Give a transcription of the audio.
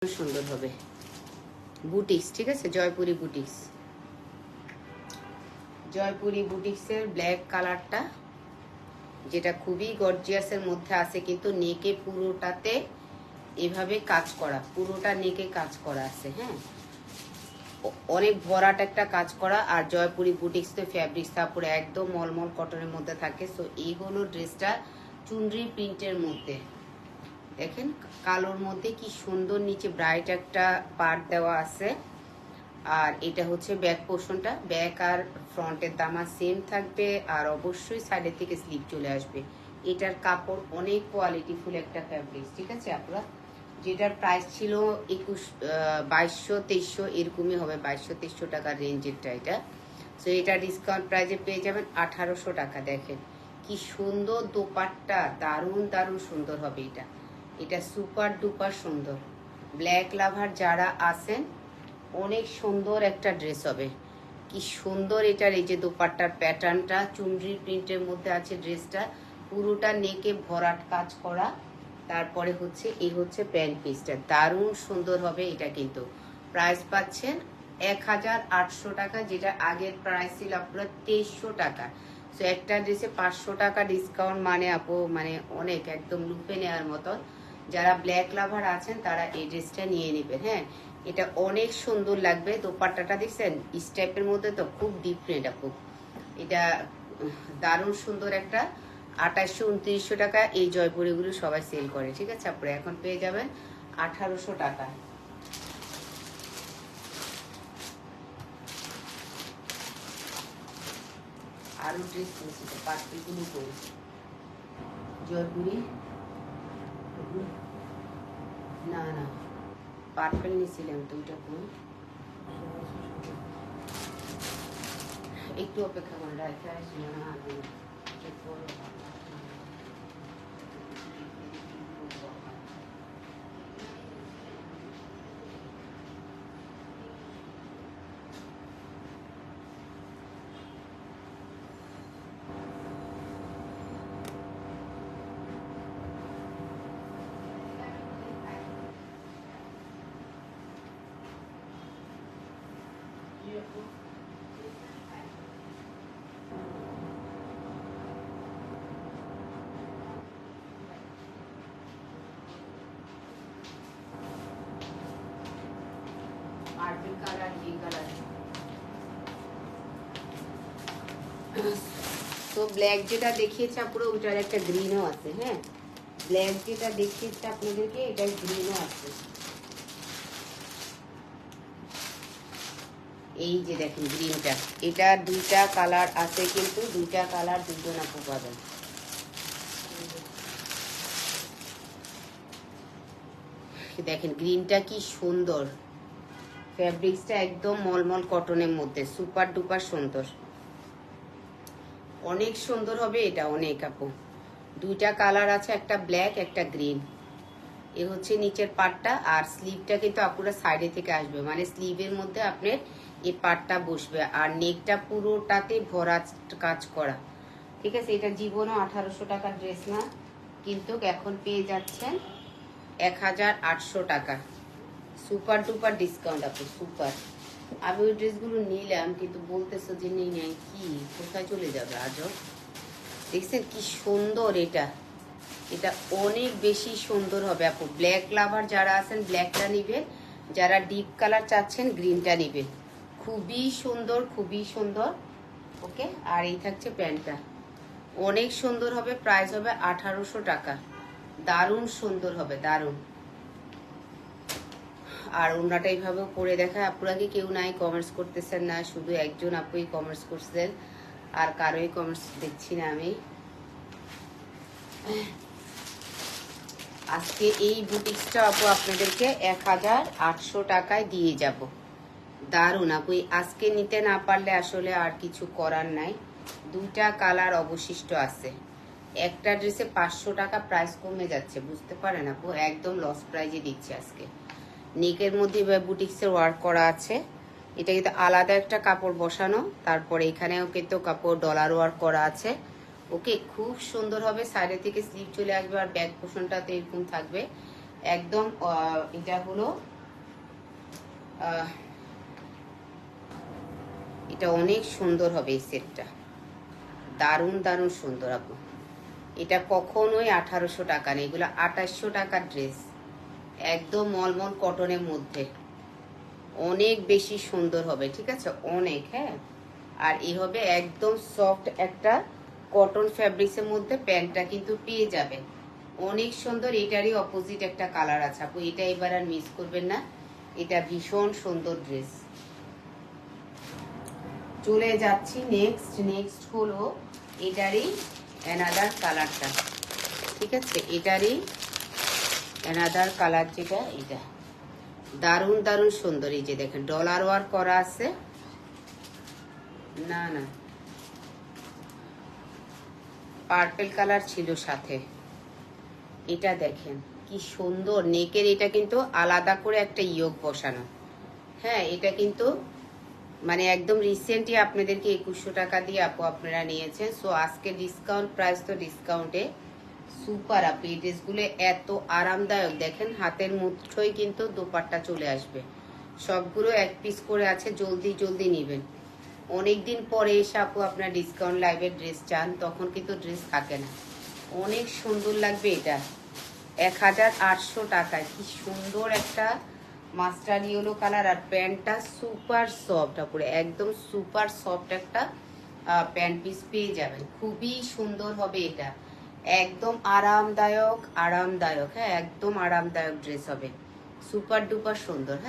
সুন্দর হবে বুটিক্স, ঠিক আছে, জয়পুরি বুটিক্স। জয়পুরি বুটিক্সের ব্ল্যাক কালারটা, যেটা খুবই গর্জিয়াসের মধ্যে আছে, কিন্তু নেকে পুরোটাতে এভাবে কাজ করা, পুরোটা নেকে কাজ করা আছে। হ্যাঁ, অনেক ভরাট একটা কাজ করা। আর জয়পুরি বুটিক্স তো ফ্যাব্রিক্স তারপরে একদম মলমল কটনের মধ্যে থাকে। সো এই হলো ড্রেসটা চুনরি প্রিন্টের মধ্যে। দেখেন কালোর মধ্যে কি সুন্দর নিচে ব্রাইট একটা পার্ট দেওয়া আছে। আর এটা হচ্ছে ব্যাক পোর্শনটা, ব্যাক আর ফ্রন্টের দামা সেম থাকবে। আর অবশ্যই সাইডের থেকে স্লিপ চলে আসবে। এটার কাপড় অনেক কোয়ালিটিফুল একটা ফ্যাব্রিক্স, ঠিক আছে। আপনারা যেটার প্রাইস ছিল 2200-2300 এরকমই হবে, 2200-2300 টাকার রেঞ্জেরটা এটা। সো এটা ডিসকাউন্ট প্রাইসে পেয়ে যাবেন 1800 টাকা। দেখেন কি সুন্দর দোপাট্টা, দারুণ দারুণ সুন্দর হবে এটা। এটা সুপার ডুপার সুন্দর। ব্ল্যাক লাভার যারা আছেন, অনেক সুন্দর একটা ড্রেস হবে। কি সুন্দর এটার এই যে দোপাট্টার প্যাটার্নটা চুনরি প্রিন্টের মধ্যে আছে। ড্রেসটা পুরোটা নেকে ভরাট কাজ করা। তারপরে হচ্ছে এই হচ্ছে প্যান্ট পিসটা, দারুণ সুন্দর হবে এটা। কিন্তু প্রাইস পাচ্ছেন 1800 টাকা, যেটা আগের প্রাইস ছিল আপনার 2300 টাকা। সো একটা ড্রেসে 500 টাকা ডিসকাউন্ট মানে আপু মানে অনেক, একদম লুপে নেওয়ার মতন। যারা ব্ল্যাক লাভার আছেন তারা এই ড্রেসটা নিয়ে নেবেন। হ্যাঁ, এটা অনেক সুন্দর লাগবে। দোপাট্টাটা দেখছেন স্টেপের মধ্যে, তো খুব ডিফারেন্ট আপু। এটা দারুণ সুন্দর একটা 2800-2900 টাকা এই জয়পুরিগুলো সবাই সেল করে, ঠিক আছে। আপনারা এখন পেয়ে যাবেন 1800 টাকায়। আরো ড্রেস করেছি তো, পাটগুলো করেছি জয়পুরি। না না, পার্পেল নিয়েছিলাম তো, ওইটা কোন, একটু অপেক্ষা করে রাখতে আসছিল না। পার্পল কালার, এই কালার। তো ব্ল্যাক যেটা দেখিয়েছে পুরো ওইটার একটা গ্রিনও আছে। হ্যাঁ, ব্ল্যাক যেটা দেখিয়েছে আপনাদেরকে এটার গ্রিনও আছে। এই যে দেখেন গ্রিনটা, এটা দুইটা কালার আছে, কিন্তু দুইটা কালার দুজন আপু পাবেন। দেখেন গ্রিনটা কি সুন্দর, ফ্যাব্রিক্সটা একদম মলমল কটনের মধ্যে, সুপার ডুপার সুন্দর, অনেক সুন্দর হবে এটা অনেক আপু। দুইটা কালার আছে, একটা ব্ল্যাক একটা গ্রিন। এ হচ্ছে নিচের পার্টটা। আর স্লিভটা কিন্তু আপুরা সাইডে থেকে আসবে, মানে স্লিভের মধ্যে আপনার এই পার্টটা বসবে। আর নেকটা পুরোটাতে ভরা কাজ করা, ঠিক আছে। এটা জীবনও 1800 টাকার ড্রেস না, কিন্তু এখন পেয়ে যাচ্ছেন 1800 টাকা। সুপার ডুপার ডিসকাউন্ট আপু, সুপার। আমি ওই ড্রেসগুলো নিলাম, কিন্তু বলতেছো যে নেই নাই, কি কোথায় চলে যাবে আজও। দেখছেন কি সুন্দর এটা, এটা অনেক বেশি সুন্দর হবে আপু। ব্ল্যাক লাভার যারা আছেন ব্ল্যাকটা নিবেন, যারা ডিপ কালার চাচ্ছেন গ্রিনটা নিবেন। খুবই সুন্দর, খুবই সুন্দর। ওকে, আর এই থাকছে প্যান্টটা, অনেক সুন্দর হবে। প্রাইস হবে 1800 টাকা। দারুণ সুন্দর হবে, দারুণ। আর ওনাটা এইভাবেও পরে দেখা। আপনারা কি কেউ নাই কমেন্টস করতেছেন না, শুধু একজন আপুই কমেন্টস করছেন, আর কারোই কমেন্টস দেখছি না আমি। আজকে এই বুটিক্সটা আপু আপনাদেরকে 1800 টাকায় দিয়ে যাব। দারুণ আপু, আজকে নিতে না পারলে আসলে আর কিছু করার নাই। দুইটা কালার অবশিষ্ট আছে। একটা ড্রেসে 500 টাকা প্রাইস কমে যাচ্ছে, বুঝতে পারেন আপু, একদম লস প্রাইজে দিচ্ছে আজকে। নেকের মধ্যে বুটিক্সের ওয়ার্ক করা আছে। এটা কিন্তু আলাদা একটা কাপড় বসানো, তারপরে এখানেও কিন্তু কাপড় ডলার ওয়ার্ক করা আছে। ওকে, খুব সুন্দর হবে। সাইডে থেকে স্লিভ চলে আসবে, আর ব্যাক পোর্শনটাতে এরকম থাকবে একদম। এটা হলো এটা অনেক সুন্দর হবে এই সেটটা, দারুণ দারুণ সুন্দর আপু। এটা কখনোই 1800 টাকা নেই, এগুলো 2800 টাকার ড্রেস, একদম মলমল কটনের মধ্যে, অনেক বেশি সুন্দর হবে, ঠিক আছে, অনেক। হ্যাঁ, আর এই হবে একদম সফট একটা কটন ফ্যাব্রিক্সের মধ্যে, প্যান্টটা কিন্তু পেয়ে যাবেন অনেক সুন্দর। এটারই অপোজিট একটা কালার আছে আপু, এটা এবার আর মিস করবেন না, এটা ভীষণ সুন্দর ড্রেস। চলে যাচ্ছি নেক্সট হলো এটারই অ্যানাদার কালারটা, ঠিক আছে, এটারই অ্যানাদার কালার যেটা, এটা দারুণ দারুণ সুন্দর। এই যে দেখেন ডলার ওয়ার্ক করা আছে, না না পার্পল কালার ছিল সাথে। এটা দেখেন কি সুন্দর নেকের, এটা কিন্তু আলাদা করে একটা ইয়োগ বসানো। হ্যাঁ, এটা কিন্তু মানে একদম রিসেন্টলি আপনাদেরকে 2100 টাকা দিয়ে আপু আপনারা নিয়েছেন। সো আজকে ডিসকাউন্ট প্রাইস, তো ডিসকাউন্টে সুপার আপু। এই ড্রেসগুলো এত আরামদায়ক, দেখেন হাতের মুঠোয় কিন্তু দোপাট্টা চলে আসবে, সবগুলো এক পিস করে আছে, জলদি জলদি নেবেন। অনেকদিন পরে এসে আপু আপনার ডিসকাউন্ট লাইভের ড্রেস চান, তখন কিন্তু ড্রেস থাকে না। অনেক সুন্দর লাগবে এটা, 1800 টাকায়। কি সুন্দর একটা মাস্টার্ড ইয়েলো কালার, আর প্যান্টটা সুপার সফট আপুরে, একদম সুপার সফট একটা প্যান্ট পিস পেয়ে যাবেন, খুবই সুন্দর হবে এটা, একদম আরামদায়ক আরামদায়ক। হ্যাঁ, একদম আরামদায়ক ড্রেস হবে, সুপার ডুপার সুন্দর। হ্যাঁ।